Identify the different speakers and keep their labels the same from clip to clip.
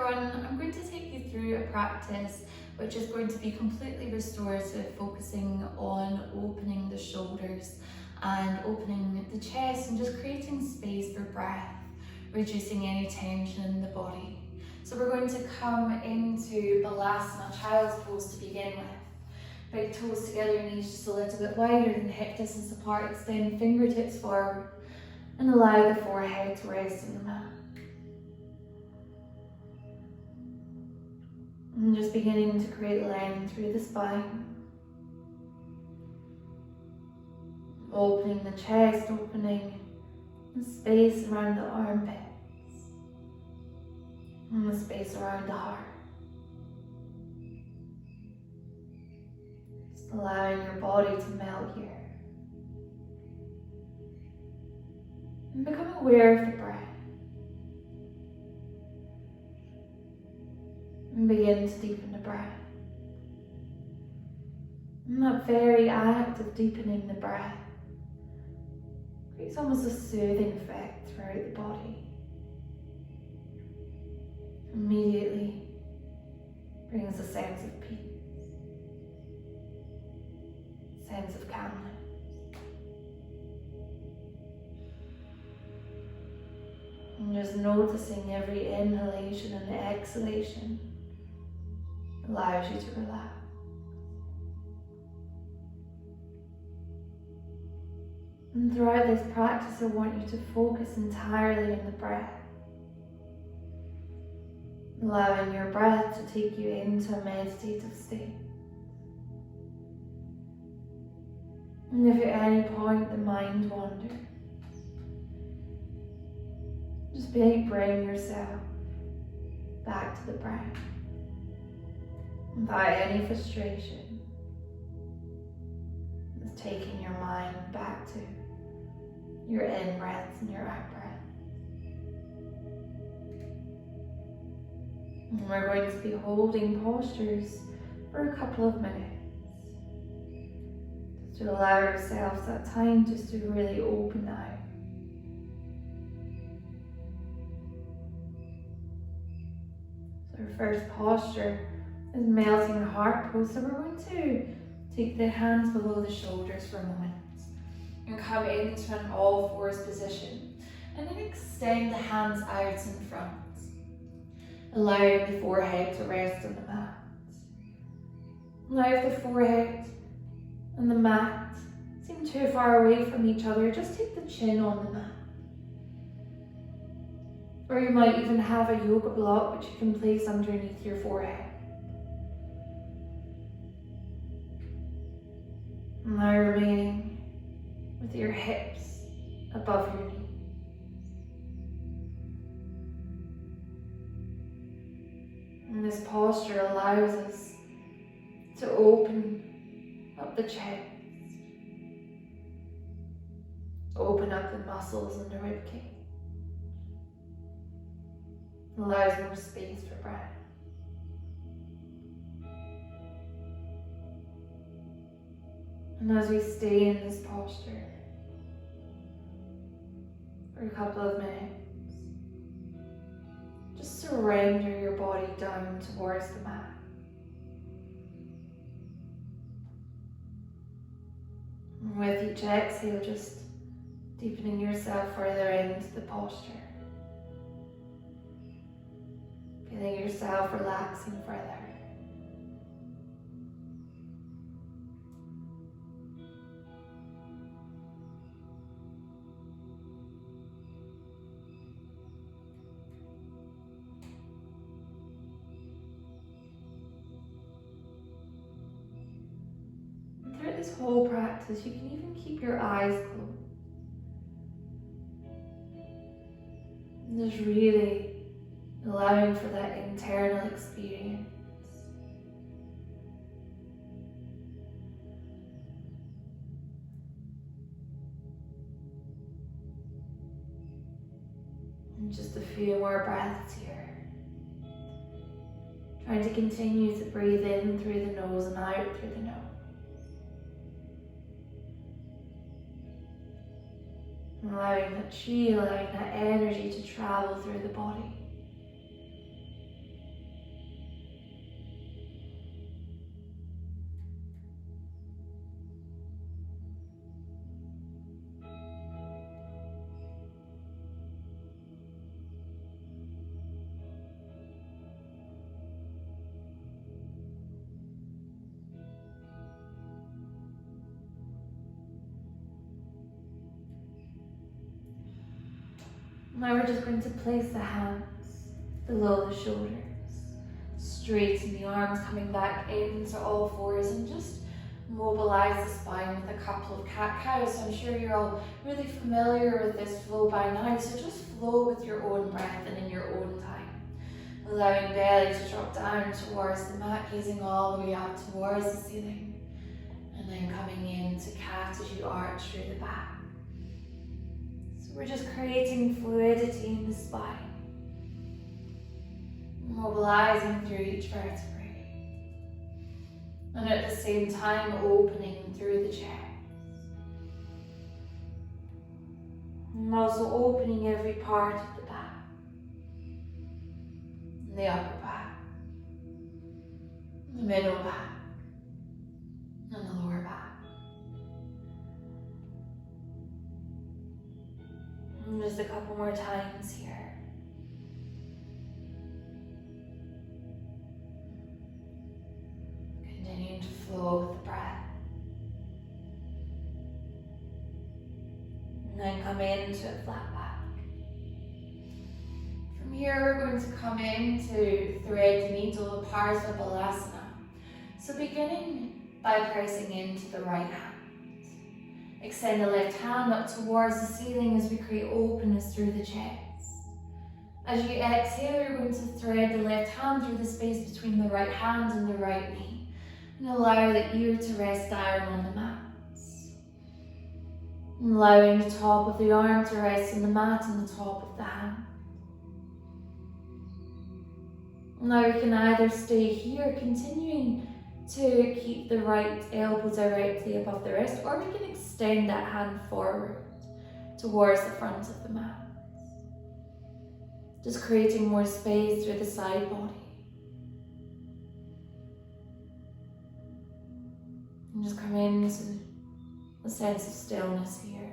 Speaker 1: everyone, I'm going to take you through a practice which is going to be completely restorative, focusing on opening the shoulders and opening the chest and just creating space for breath, reducing any tension in the body. So we're going to come into Balasana, Child's Pose to begin with. Big toes together, knees just a little bit wider than hip distance apart, extend fingertips forward and allow the forehead to rest on the mat. And just beginning to create length through the spine. Opening the chest, opening the space around the armpits. And the space around the heart. Just allowing your body to melt here. And become aware of the breath. And begin to deepen the breath. And that very act of deepening the breath creates almost a soothing effect throughout the body. Immediately brings a sense of peace, sense of calmness. And just noticing every inhalation and exhalation allows you to relax. And throughout this practice, I want you to focus entirely on the breath, allowing your breath to take you into a meditative state. And if at any point the mind wanders, just bring yourself back to the breath without any frustration. Just taking your mind back to your in breaths and your out breaths. And we're going to be holding postures for a couple of minutes, just to allow ourselves that time just to really open out. So our first posture is melting heart pose. So we're going to take the hands below the shoulders for a moment and come into an all fours position, and then extend the hands out in front, allowing the forehead to rest on the mat. Now if the forehead and the mat seem too far away from each other, just take the chin on the mat. Or you might even have a yoga block which you can place underneath your forehead. Now remaining with your hips above your knees. And this posture allows us to open up the chest, open up the muscles in the ribcage, allows more space for breath. And as we stay in this posture for a couple of minutes, just surrender your body down towards the mat. And with each exhale, just deepening yourself further into the posture. Feeling yourself relaxing further. Throughout this whole practice, you can even keep your eyes closed. And just really allowing for that internal experience. And just a few more breaths here. Trying to continue to breathe in through the nose and out through the nose. Allowing that chi, allowing that energy to travel through the body. Now we're just going to place the hands below the shoulders, straighten the arms, coming back into all fours, and just mobilize the spine with a couple of cat-cows. So I'm sure you're all really familiar with this flow by now, so just flow with your own breath and in your own time. Allowing belly to drop down towards the mat, gazing all the way up towards the ceiling, and then coming into cat as you arch through the back. So we're just creating fluidity in the spine, mobilizing through each vertebrae, and at the same time opening through the chest. And also opening every part of the back, the upper back, the middle back, and the lower back. And just a couple more times here. Continuing to flow with the breath. And then come into a flat back. From here, we're going to come into thread the needle, Balasana. So beginning by pressing into the right hand. Extend the left hand up towards the ceiling as we create openness through the chest. As you exhale, you're going to thread the left hand through the space between the right hand and the right knee, and allow the ear to rest down on the mat. And allowing the top of the arm to rest on the mat and the top of the hand. Now we can either stay here, continuing to keep the right elbow directly above the wrist, or we can extend that hand forward towards the front of the mat. Just creating more space through the side body. And just come into a sense of stillness here.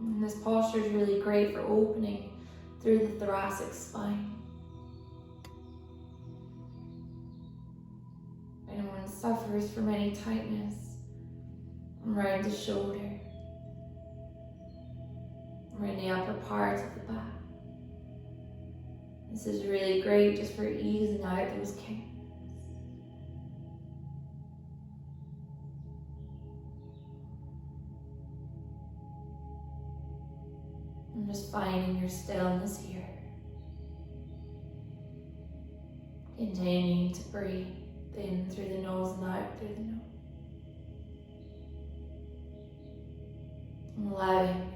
Speaker 1: And this posture is really great for opening through the thoracic spine. If anyone suffers from any tightness around the shoulder or in the upper part of the back, this is really great just for easing out those kinks. And just finding your stillness here. Continuing to breathe in through the nose and out through the nose. And allowing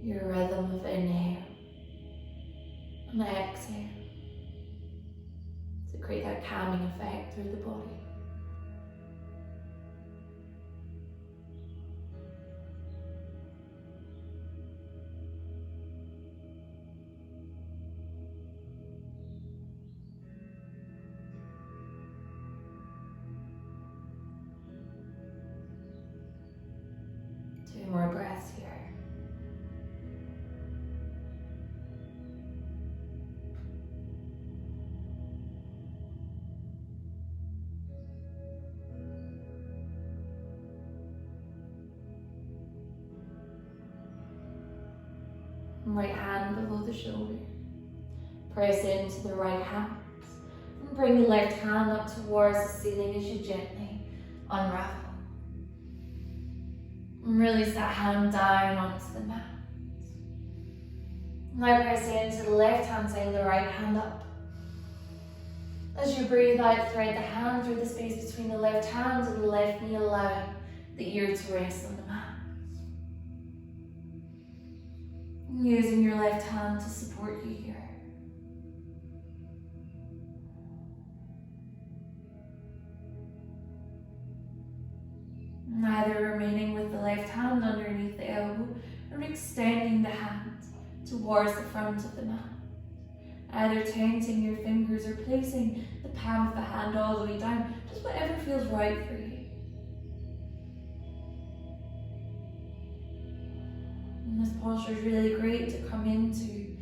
Speaker 1: your rhythm of inhale and exhale to create that calming effect through the body. More breaths here. Right hand below the shoulder. Press into the right hand and bring the left hand up towards the ceiling as you gently unravel. And release that hand down onto the mat. Now press into the left hand side of the right hand up. As you breathe out, thread the hand through the space between the left hand and the left knee, allowing the ear to rest on the mat. And using your left hand to support you here. Either remaining with the left hand underneath the elbow or extending the hand towards the front of the mat. Either tenting your fingers or placing the palm of the hand all the way down, just whatever feels right for you. And this posture is really great to come into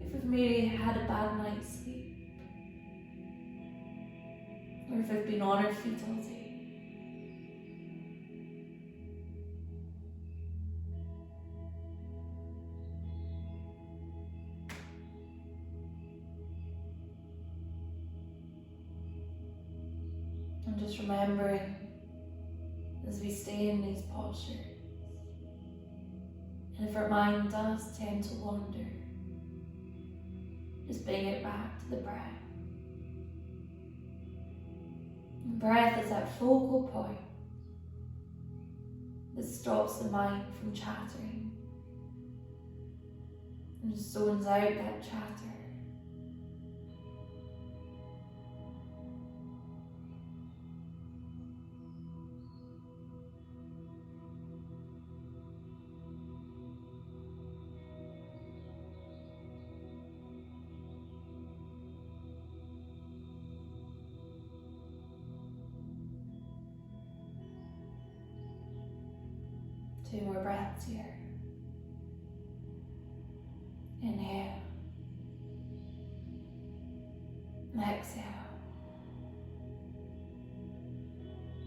Speaker 1: if you've maybe had a bad night's sleep, or if you've been on your feet all day. And just remembering as we stay in these postures, and if our mind does tend to wander, just bring it back to the breath. The breath is that focal point that stops the mind from chattering and zones out that chatter. Two more breaths here. Inhale. And exhale.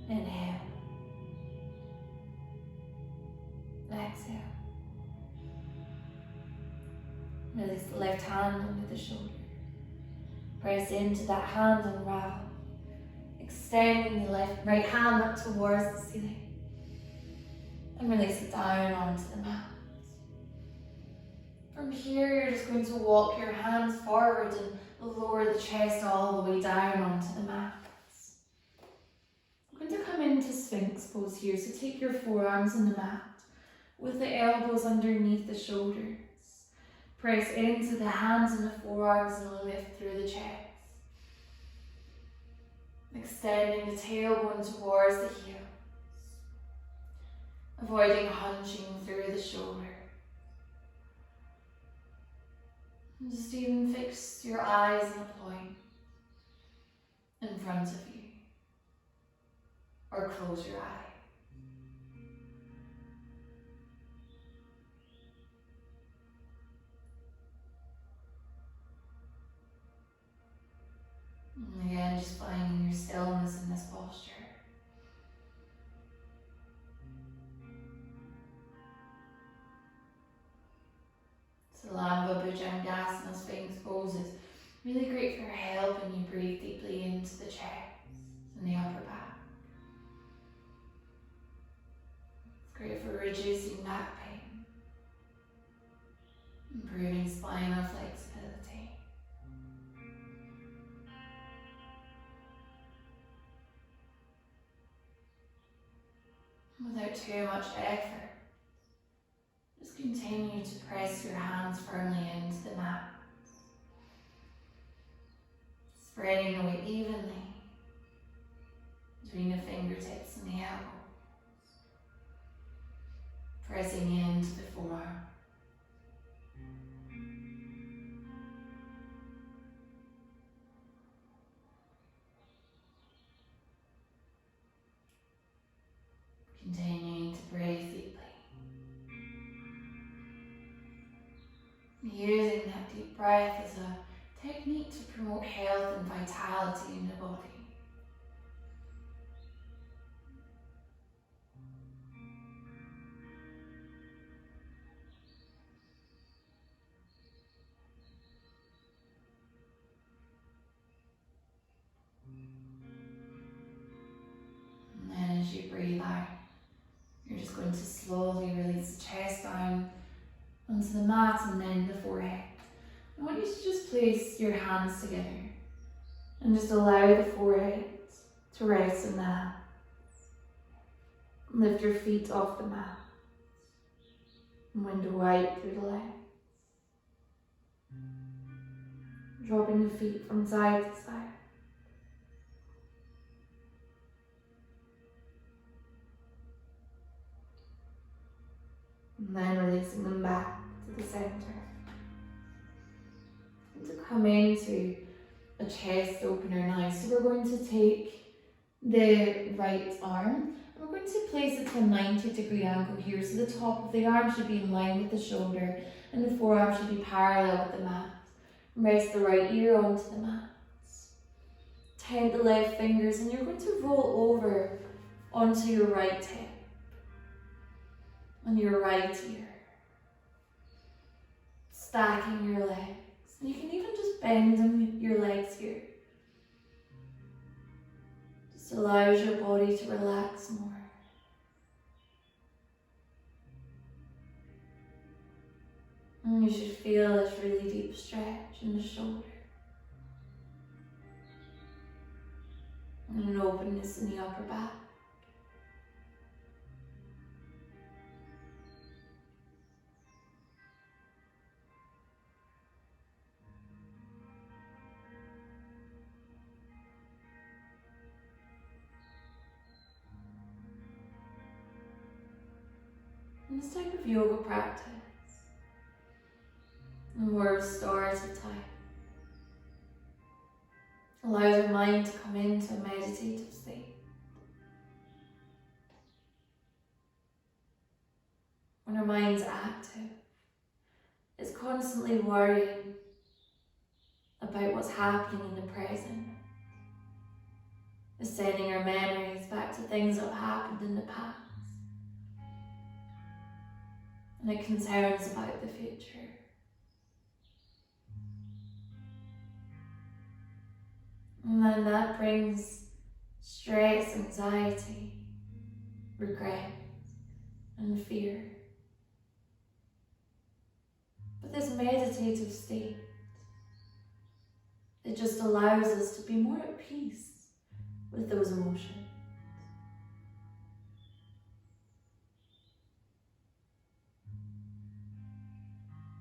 Speaker 1: Inhale. And exhale. Release the left hand under the shoulder. Press into that hand, unravel. Extending the right hand up towards the ceiling. And release it down onto the mat. From here, you're just going to walk your hands forward and lower the chest all the way down onto the mat. I'm going to come into Sphinx Pose here, so take your forearms on the mat with the elbows underneath the shoulders. Press into the hands and the forearms and lift through the chest. Extending the tailbone towards the heels. Avoiding hunching through the shoulder. And just even fix your eyes on a point in front of you. Or close your eye. And again, just finding your stillness in this posture. Lamba Bhujangasana Sphinx Pose is really great for helping you breathe deeply into the chest and the upper back. It's great for reducing back pain, improving spinal flexibility. Without too much effort, just continue to press your hands firmly into the mat, spreading the weight evenly between the fingertips and the elbows, pressing into the forearm. Continuing to breathe deeply. Using that deep breath as a technique to promote health and vitality in the body. And then as you breathe out, you're just going to slowly release the chest down onto the mat and then the forehead. I want you to just place your hands together and just allow the forehead to rest in the hands. Lift your feet off the mat and window wide through the legs. Dropping the feet from side to side. And then releasing them back to the center. And to come into a chest opener now. So we're going to take the right arm and we're going to place it to a 90-degree angle here. So the top of the arm should be in line with the shoulder and the forearm should be parallel with the mat. Rest the right ear onto the mat. Tent the left fingers and you're going to roll over onto your right hip. On your right ear, stacking your legs. And you can even just bend your legs here. Just allows your body to relax more. And you should feel this really deep stretch in the shoulder. And an openness in the upper back. In this type of yoga practice, the more restorative type, allows your mind to come into a meditative state. When our mind's active, it's constantly worrying about what's happening in the present. It's sending our memories back to things that have happened in the past. And it concerns about the future. And then that brings stress, anxiety, regret, and fear. But this meditative state, it just allows us to be more at peace with those emotions.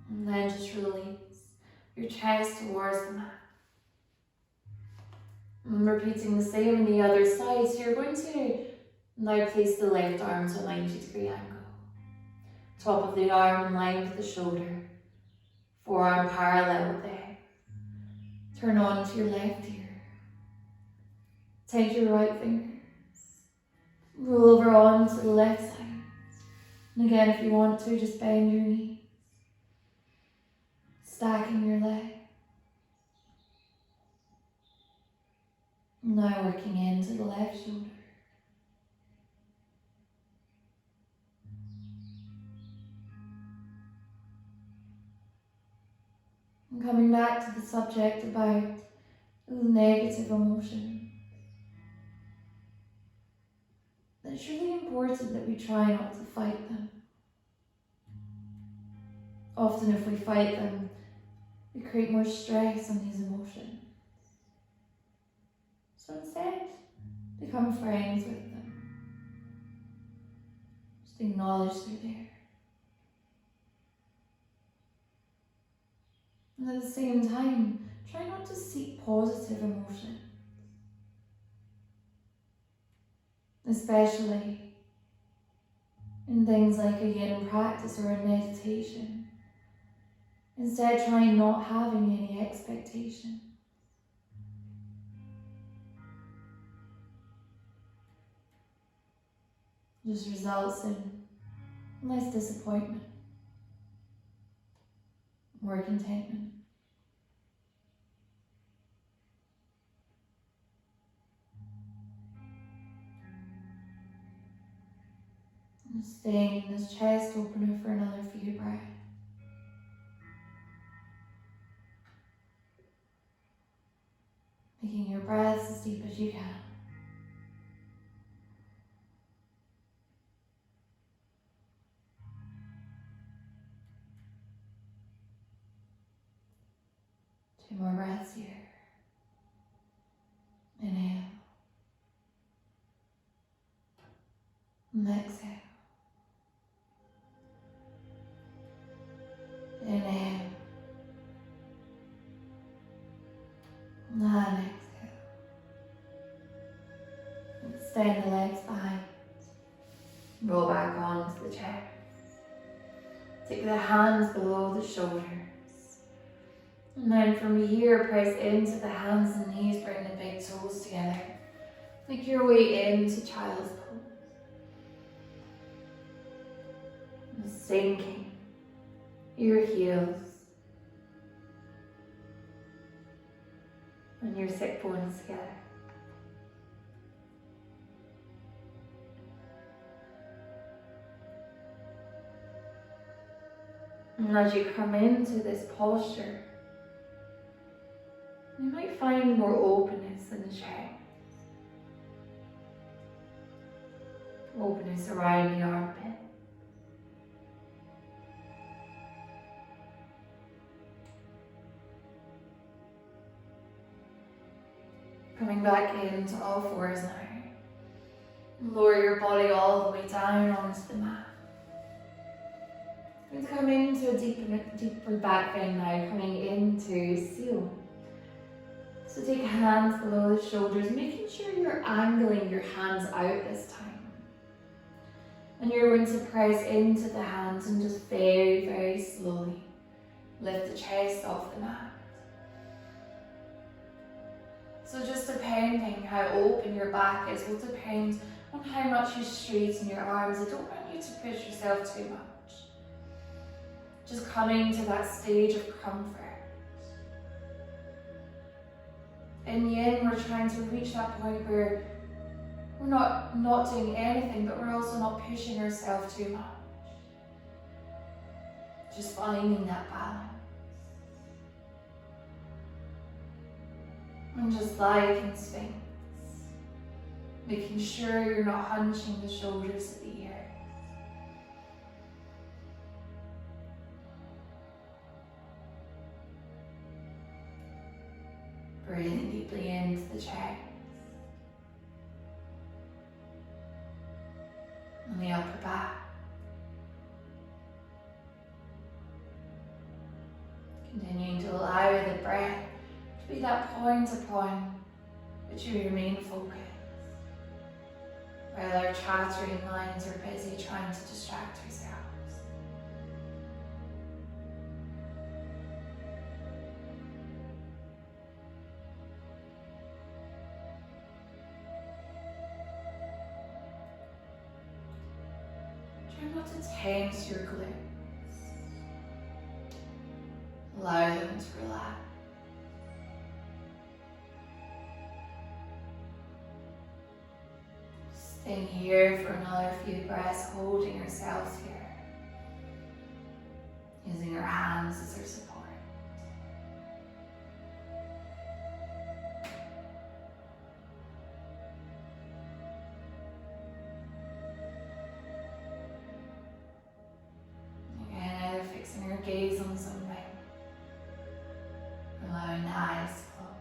Speaker 1: And then just release your chest towards the mat. And repeating the same on the other side. So you're going to now place the left arm to a 90-degree angle. Top of the arm in line with the shoulder. Forearm parallel with the hip. Turn on to your left ear. Take your right fingers. Roll over onto the left side. And again, if you want to, just bend your knees. Stacking your legs. Now working into the left shoulder. And coming back to the subject about those negative emotions. It's really important that we try not to fight them. Often if we fight them, we create more stress on these emotions. So instead, become friends with them. Just acknowledge they're there. And at the same time, try not to seek positive emotions. Especially in things like a yin practice or a meditation. Instead, try not having any expectation. Just results in less disappointment, more contentment. And staying in this chest opener for another few breaths. Making your breaths as deep as you can. Two more breaths here. Inhale. And exhale. Inhale. And exhale. Extend the legs behind. Roll back onto the chair. Take the hands below the shoulders. And then from here, press into the hands and knees, bring the big toes together. Make your way into child's pose. And sinking your heels and your sit bones together. And as you come into this posture, you might find more openness in the chest. Openings around the armpit. Coming back into all fours now. Lower your body all the way down onto the mat. And come into a deeper back bend now, coming into seal. So take hands below the shoulders, making sure you're angling your hands out this time. And you're going to press into the hands and just very, very slowly lift the chest off the mat. So just depending how open your back is will depend on how much you straighten your arms. I don't want you to push yourself too much. Just coming to that stage of comfort. In yin, we're trying to reach that point where we're not doing anything, but we're also not pushing ourselves too much. Just finding that balance. And just like in Sphinx, making sure you're not hunching the shoulders at the ears. Breathing deeply into the chest and the upper back. Continuing to allow the breath to be that point upon which you remain focused. While our chattering minds are busy trying to distract ourselves. Try not to tense your glutes. Allow them to relax. Staying here for another few breaths, holding ourselves here. Using our hands as our support. Again, either fixing our gaze on something, allowing the eyes to close.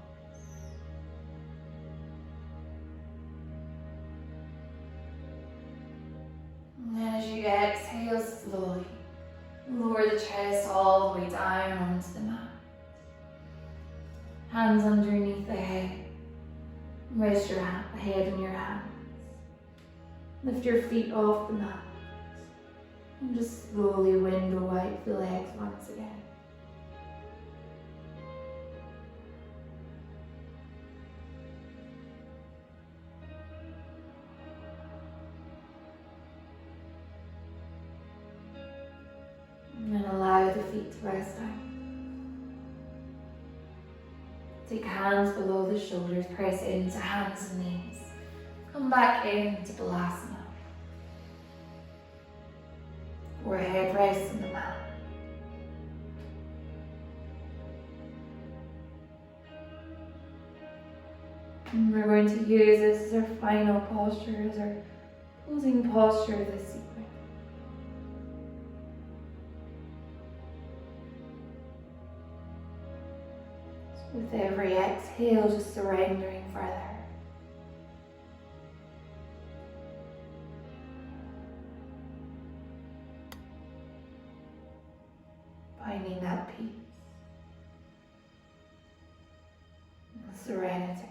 Speaker 1: And then as you exhale slowly, lower the chest all the way down onto the mat. Hands underneath the head. Rest your head in your hands. Lift your feet off the mat. And just slowly window wipe the legs once again. And then allow the feet to rest down. Take hands below the shoulders, press into hands and knees. Come back into Balasana. Forehead rests on the mat. And we're going to use this as our final posture, as our closing posture of this sequence. With every exhale, just surrendering further. Finding that peace and serenity.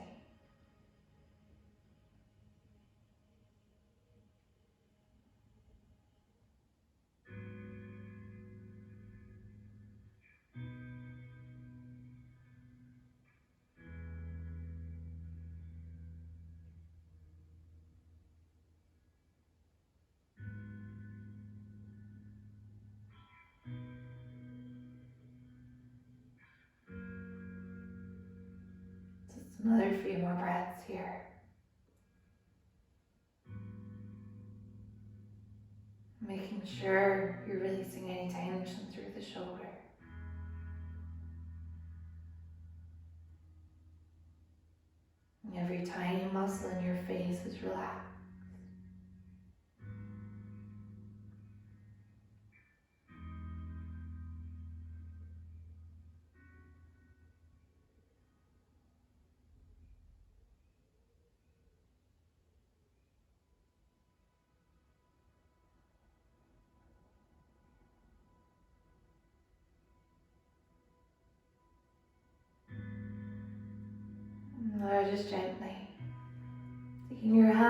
Speaker 1: Another few more breaths here. Making sure you're releasing any tension through the shoulder. And every tiny muscle in your face is relaxed.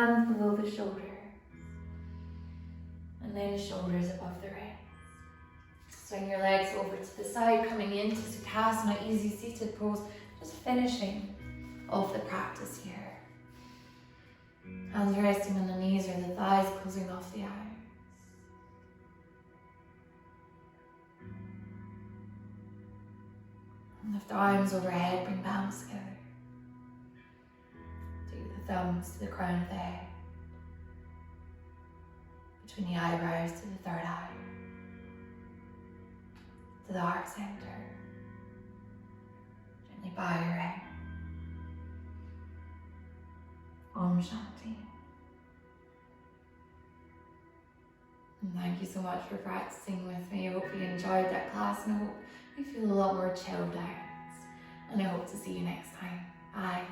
Speaker 1: hands below the shoulders. And then the shoulders above the wrists. Swing your legs over to the side, coming into Sukhasana, easy seated pose. Just finishing off the practice here. Hands resting on the knees or the thighs, closing off the eyes. And lift the arms overhead, bring palms together. Take the thumbs to the crown of the head. Between the eyebrows to the third eye. To the heart center. Gently bow your head. Om Shanti. And thank you so much for practicing with me. I hope you enjoyed that class, and I hope you feel a lot more chilled out. And I hope to see you next time. Bye.